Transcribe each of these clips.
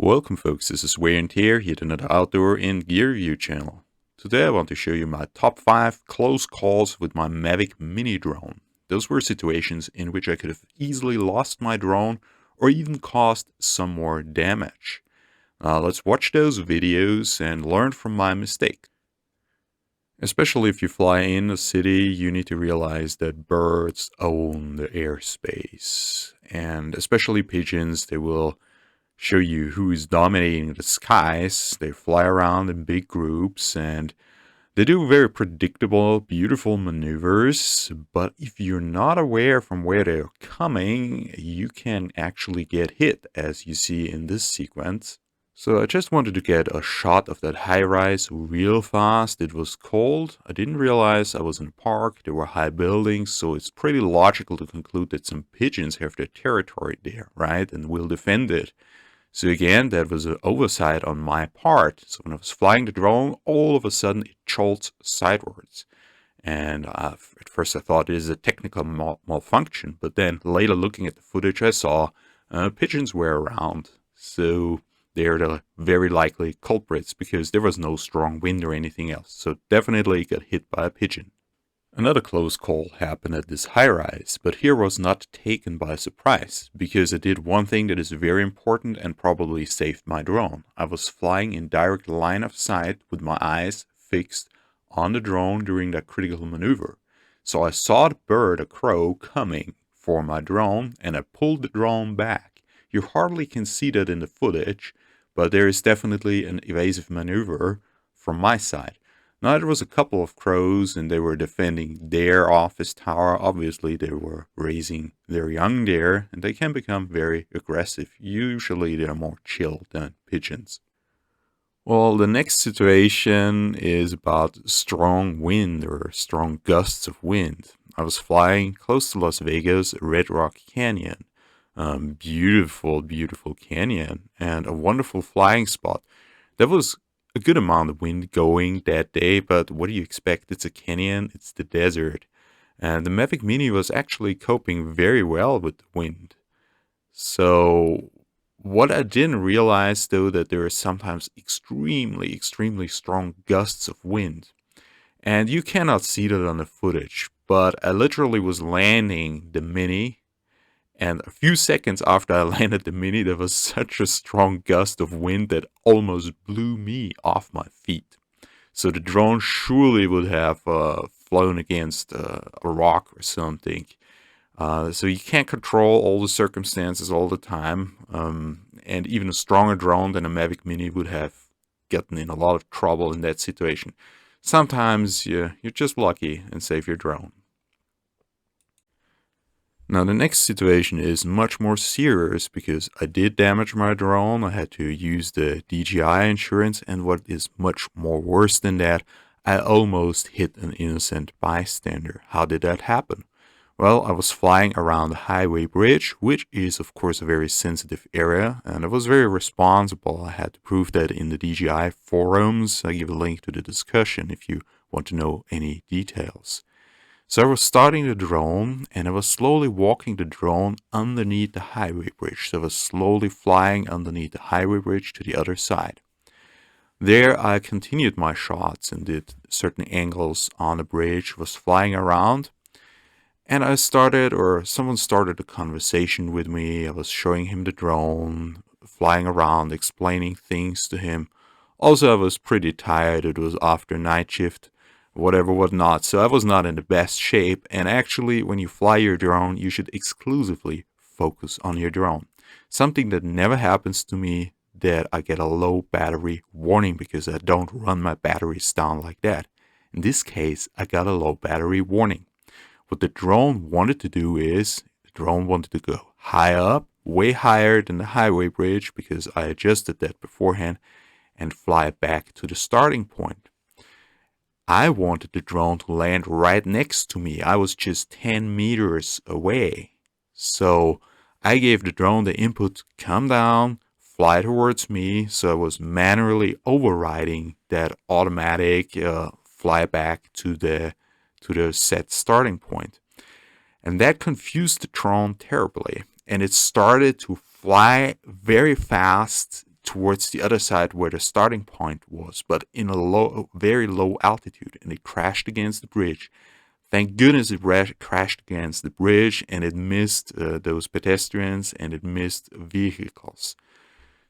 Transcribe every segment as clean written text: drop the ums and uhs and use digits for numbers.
Welcome folks, this is Wear and Tear, yet another outdoor and gear review channel. Today I want to show you my top 5 close calls with my Mavic mini drone. Those were situations in which I could have easily lost my drone or even caused some more damage. Let's watch those videos and learn from my mistakes. Especially if you fly in a city, you need to realize that birds own the airspace. And especially pigeons, they will show you who is dominating the skies. They fly around in big groups and they do very predictable, beautiful maneuvers. But if you're not aware from where they're coming, you can actually get hit, as you see in this sequence. So I just wanted to get a shot of that high rise real fast. It was cold. I didn't realize I was in a park. There were high buildings, so it's pretty logical to conclude that some pigeons have their territory there, right? And will defend it. So again, that was an oversight on my part. So when I was flying the drone, all of a sudden it jolts sideways. And at first I thought it is a technical malfunction, but then later looking at the footage I saw pigeons were around. So they're the very likely culprits because there was no strong wind or anything else. So definitely got hit by a pigeon. Another close call happened at this high-rise, but here was not taken by surprise, because I did one thing that is very important and probably saved my drone. I was flying in direct line of sight with my eyes fixed on the drone during that critical maneuver. So I saw the bird, a crow, coming for my drone, and I pulled the drone back. You hardly can see that in the footage, but there is definitely an evasive maneuver from my side. Now, there was a couple of crows and they were defending their office tower. Obviously, they were raising their young there and they can become very aggressive. Usually, they're more chill than pigeons. Well, the next situation is about strong wind or strong gusts of wind. I was flying close to Las Vegas, Red Rock Canyon. Beautiful, beautiful canyon and a wonderful flying spot. There was a good amount of wind going that day, but what do you expect? It's a canyon, it's the desert. And the Mavic Mini was actually coping very well with the wind. So what I didn't realize though, that there are sometimes extremely, extremely strong gusts of wind. And you cannot see that on the footage, but I literally was landing the Mini. And a few seconds after I landed the Mini, there was such a strong gust of wind that almost blew me off my feet. So the drone surely would have flown against a rock or something. So you can't control all the circumstances all the time. And even a stronger drone than a Mavic Mini would have gotten in a lot of trouble in that situation. Sometimes you're just lucky and save your drone. Now the next situation is much more serious because I did damage my drone. I had to use the DJI insurance, and what is much more worse than that, I almost hit an innocent bystander. How did that happen? Well, I was flying around the highway bridge, which is of course a very sensitive area, and I was very responsible. I had to prove that in the DJI forums. I give a link to the discussion if you want to know any details. So I was starting the drone and I was slowly walking the drone underneath the highway bridge. So I was slowly flying underneath the highway bridge to the other side. There I continued my shots and did certain angles on the bridge, was flying around. And someone started a conversation with me. I was showing him the drone, flying around, explaining things to him. Also, I was pretty tired. It was after night shift. Whatnot. So I was not in the best shape. And actually, when you fly your drone, you should exclusively focus on your drone. Something that never happens to me, that I get a low battery warning because I don't run my batteries down like that. In this case, I got a low battery warning. What the drone wanted to do is, the drone wanted to go high up, way higher than the highway bridge because I adjusted that beforehand, and fly back to the starting point. I wanted the drone to land right next to me. I was just 10 meters away. So I gave the drone the input, come down, fly towards me. So I was manually overriding that automatic fly back to the set starting point. And that confused the drone terribly. And it started to fly very fast towards the other side where the starting point was, but in a very low altitude, and it crashed against the bridge. Thank goodness it crashed against the bridge, and it missed those pedestrians, and it missed vehicles.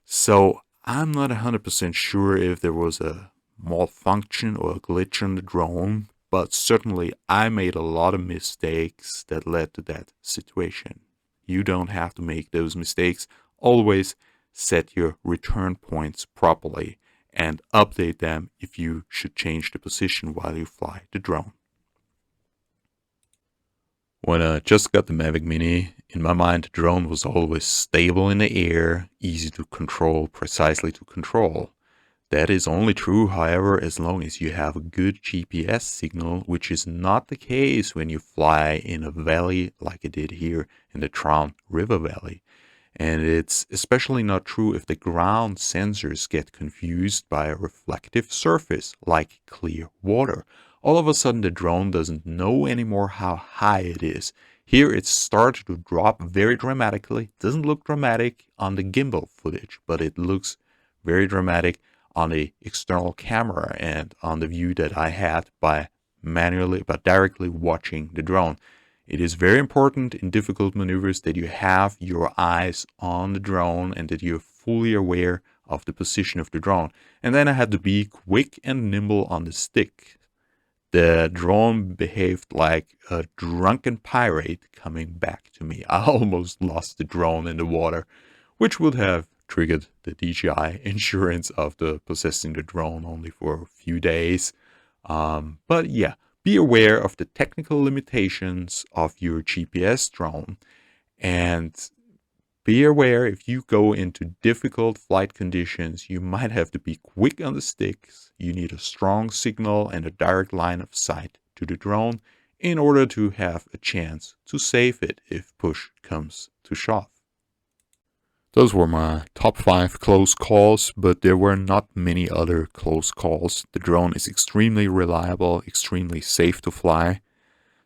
So I'm not 100% sure if there was a malfunction or a glitch on the drone, but certainly I made a lot of mistakes that led to that situation. You don't have to make those mistakes. Always set your return points properly and update them if you should change the position while you fly the drone. When I just got the Mavic Mini, in my mind the drone was always stable in the air, easy to control, precisely to control. That is only true, however, as long as you have a good GPS signal, which is not the case when you fly in a valley like I did here in the Traun River Valley. And it's especially not true if the ground sensors get confused by a reflective surface like clear water. All of a sudden the drone doesn't know anymore how high it is. Here it started to drop very dramatically. It doesn't look dramatic on the gimbal footage, but it looks very dramatic on the external camera and on the view that I had by directly watching the drone. It is very important in difficult maneuvers that you have your eyes on the drone and that you're fully aware of the position of the drone. And then I had to be quick and nimble on the stick. The drone behaved like a drunken pirate coming back to me. I almost lost the drone in the water, which would have triggered the DJI insurance after possessing the drone only for a few days. But yeah, be aware of the technical limitations of your GPS drone, and be aware if you go into difficult flight conditions, you might have to be quick on the sticks. You need a strong signal and a direct line of sight to the drone in order to have a chance to save it if push comes to shove. Those were my top 5 close calls, but there were not many other close calls. The drone is extremely reliable, extremely safe to fly.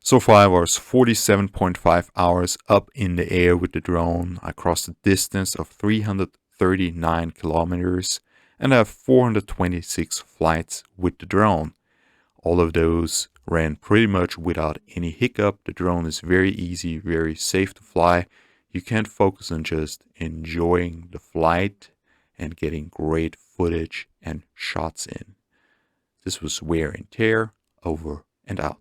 So far I was 47.5 hours up in the air with the drone. I crossed a distance of 339 kilometers and I have 426 flights with the drone. All of those ran pretty much without any hiccup. The drone is very easy, very safe to fly. You can focus on just enjoying the flight and getting great footage and shots in. This was Wear and Tear, over and out.